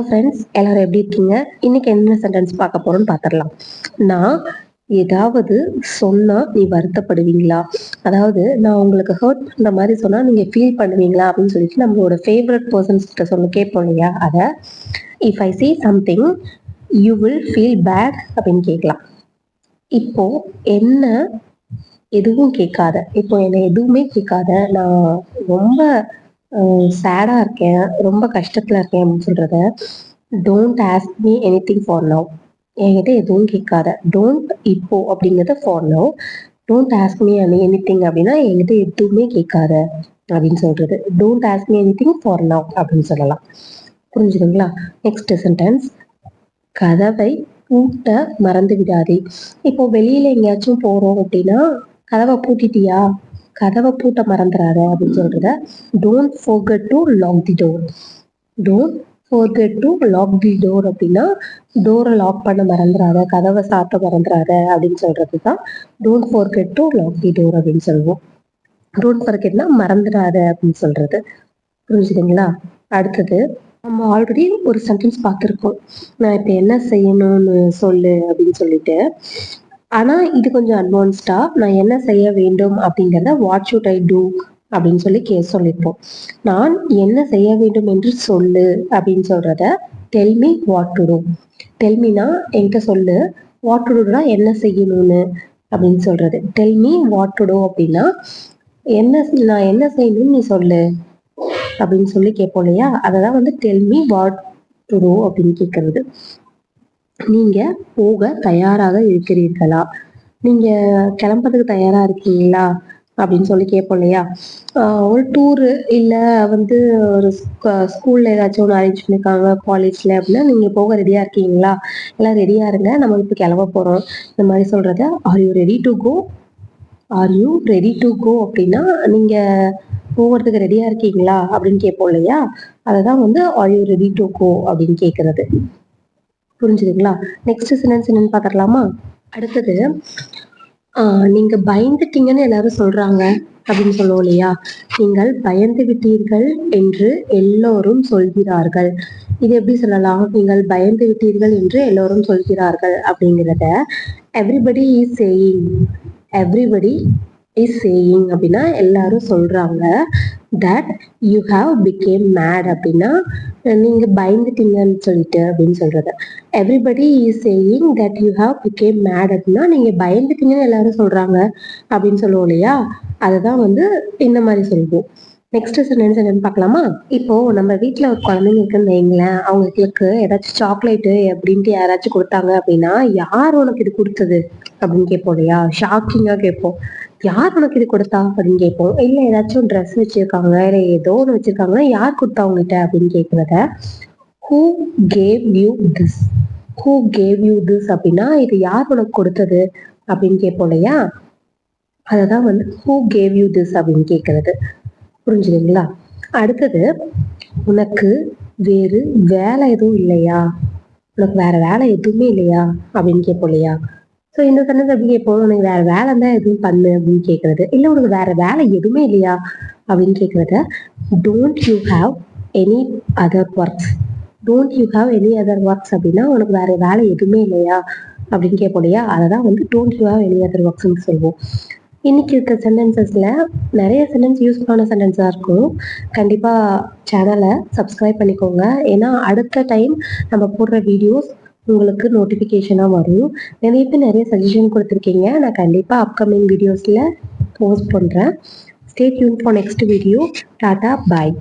Hello friends, எல்லாரும் எப்படி இருக்கீங்க? இன்னைக்கு என்ன சென்டென்ஸ் பார்க்க போறோம்னு பார்த்துடலாம். நான் ஏதாவது சொன்னா நீ வருத்தப்படுவீங்களா? அதாவது நான் உங்களுக்கு ஹர்ட் பண்ற மாதிரி சொன்னா நீங்க ஃபீல் பண்ணுவீங்களா அப்படின்னு சொல்லிட்டு நம்மளோட ஃபேவரட் பர்சன்ஸ் கிட்ட சொல்ல கேட்போம் இல்லையா? அதை if I say something you will feel bad அப்படின்னு கேட்கலாம். இப்போ என்ன எதுவும் கேட்காத, இப்போ என்னை எதுவுமே கேட்காத, நான் ரொம்ப சேடா இருக்கேன், ரொம்ப கஷ்டத்துல இருக்கேன் அப்படின்னு சொல்றத don't ask me anything for now. என்கிட்ட எதுவும் கேட்காத. டோன்ட் இப்போ அப்படிங்கிறது for now. Don't ask me anything அப்படின்னா என்கிட்ட எதுவுமே கேட்காத அப்படின்னு சொல்றது. Don't ask me anything for now அப்படின்னு சொல்லலாம். புரிஞ்சுதுங்களா? நெக்ஸ்ட் சென்டென்ஸ், கதவை பூட்ட மறந்து விடாதே. இப்போ வெளியில எங்கேயாச்சும் போறோம் அப்படின்னா கதவை பூட்டிட்டியா, கதவை பூட்ட மறந்துடாத அப்படின்னு சொல்றத don't forget to lock the door. Don't forget to lock the door அப்படின்னா டோரை லாக் பண்ண மறந்துடாத, கதவை சாத்த மறந்துடாத அப்படின்னு சொல்றது தான் don't forget to lock the door அப்படின்னு சொல்லுவோம். டோன்ட் ஃபோர்கெட்னா மறந்துடாத அப்படின்னு சொல்றது. புரிஞ்சுதுங்களா? அடுத்தது, நம்ம ஆல்ரெடி ஒரு சென்டென்ஸ் பார்த்துருக்கோம், நான் இப்போ என்ன செய்யணும்னு சொல்லு அப்படின்னு சொல்லிட்டு. ஆனால் இது கொஞ்சம் அட்வான்ஸ்டா, நான் என்ன செய்ய வேண்டும் அப்படிங்கிறத வாட் ஷுட் ஐ டூ அப்படின்னு சொல்லி சொல்லியிருப்போம். நான் என்ன செய்ய வேண்டும் என்று சொல்லு அப்படின்னு சொல்றத tell me what to do. Tell மீனா என்கிட்ட சொல்லு, வாட் டு டூனா என்ன செய்யணும்னு அப்படின்னு சொல்றது. Tell me what to do அப்படின்னா நான் என்ன செய்யணும்னு நீ சொல்லு அப்படின்னு சொல்லி கேட்போம் இல்லையா? அததான் வந்து tell me what to do அப்படின்னு கேட்கறது. நீங்க போக தயாராக இருக்கிறீர்களா, நீங்க கிளம்புறதுக்கு தயாரா இருக்கீங்களா அப்படின்னு சொல்லி கேட்போம் இல்லையா? ஒரு டூரு இல்லை வந்து ஒரு ஸ்கூல்ல ஏதாச்சும் ஒன்று அரேஞ்ச் பண்ணியிருக்காங்க காலேஜ்ல அப்படின்னா நீங்க போக ரெடியா இருக்கீங்களா, எல்லாம் ரெடியா இருங்க, நம்ம இப்போ கிளம்ப போறோம் இந்த மாதிரி சொல்றத are you ready to go. Are you ready to go அப்படின்னா நீங்க போகிறதுக்கு ரெடியா இருக்கீங்களா அப்படின்னு கேட்போம் இல்லையா? அததான் வந்து are you ready to go அப்படின்னு கேட்கறது. புரிஞ்சுதுங்களா? நெக்ஸ்ட் சென்டென்ஸ் என்னன்னு பார்த்துடலாமா? அடுத்தது, நீங்க பயந்துட்டீங்கன்னு எல்லாரும் சொல்றாங்க அப்படின்னு சொல்லுவோம் இல்லையா? நீங்கள் பயந்து விட்டீர்கள் என்று எல்லோரும் சொல்கிறார்கள். இது எப்படி சொல்லலாம்? நீங்கள் பயந்து விட்டீர்கள் என்று எல்லோரும் சொல்கிறார்கள் அப்படிங்கிறத everybody is saying. Everybody is saying அப்படின்னா எல்லாரும் சொல்றாங்க. That you have become mad அப்படின்னா நீங்க பயந்துட்டீங்கன்னு சொல்லிட்டு அப்படின்னு சொல்றது. Everybody is saying that you have become mad அப்படின்னா நீங்க பயந்துட்டீங்கன்னு எல்லாரும் சொல்றாங்க அப்படின்னு சொல்லுவோம் இல்லையா? அதுதான் வந்து இந்த மாதிரி சொல்லுவோம். நெக்ஸ்ட் சென்டென்ஸ் என்னன்னு பார்க்கலாமா? இப்போ நம்ம வீட்டில் ஒரு குழந்தைங்க இருக்குன்னு வைங்களேன், அவங்களுக்கு ஏதாச்சும் சாக்லேட்டு அப்படின்ட்டு யாராச்சும் கொடுத்தாங்க அப்படின்னா யார் உனக்கு இது கொடுத்தது அப்படின்னு கேட்போம் இல்லையா? ஷாக்கிங்காக கேட்போம். யார் உனக்கு இது கொடுத்தா அப்படின்னு கேட்போம். இல்லை ஏதாச்சும் ட்ரெஸ் வச்சிருக்காங்க, இல்லை ஏதோ ஒன்று வச்சிருக்காங்கன்னா யார் கொடுத்தா உங்ககிட்ட அப்படின்னு கேட்குறத who gave you this. Who gave you this அப்படின்னா இது யார் உனக்கு கொடுத்தது அப்படின்னு கேட்போம் இல்லையா? அததான் வந்து ஹூ கேவ் யூ திஸ் அப்படின்னு கேட்கறது. புரிஞ்சுதுங்களா? அடுத்தது, உனக்கு வேறு வேலை எதுவும் இல்லையா, உனக்கு வேற வேலை எதுவுமே இல்லையா அப்படின்னு கேட்போம் இல்லையா? ஸோ இந்த சென்டென்ஸ் எப்படி கேட்போம்? உனக்கு வேற வேலை இருந்தா எதுவும் பண்ணு அப்படின்னு கேட்கறது. இல்லை உனக்கு வேற வேலை எதுவுமே இல்லையா அப்படின்னு கேட்கறத don't you have any other works. Don't you have any other works அப்படின்னா உனக்கு வேற வேலை எதுவுமே இல்லையா அப்படின்னு கேட்போம் இல்லையா? அதை தான் வந்து don't you have any other ஒர்க்ஸ்ன்னு சொல்லுவோம். இன்னைக்கு இருக்க சென்டென்சஸ்ல நிறைய சென்டென்ஸ் யூஸ்ஃபுல்லான சென்டென்ஸாக இருக்கும். கண்டிப்பாக சேனலை சப்ஸ்கிரைப் பண்ணிக்கோங்க. ஏன்னா அடுத்த டைம் நம்ம போடுற வீடியோஸ் உங்களுக்கு நோட்டிஃபிகேஷனாக வரும். நிறைய பேர் நிறைய சஜஷன் கொடுத்துருக்கீங்க. நான் கண்டிப்பாக அப்கமிங் வீடியோஸில் போஸ்ட் பண்ணுறேன். Stay tune for next video. Tata, bye.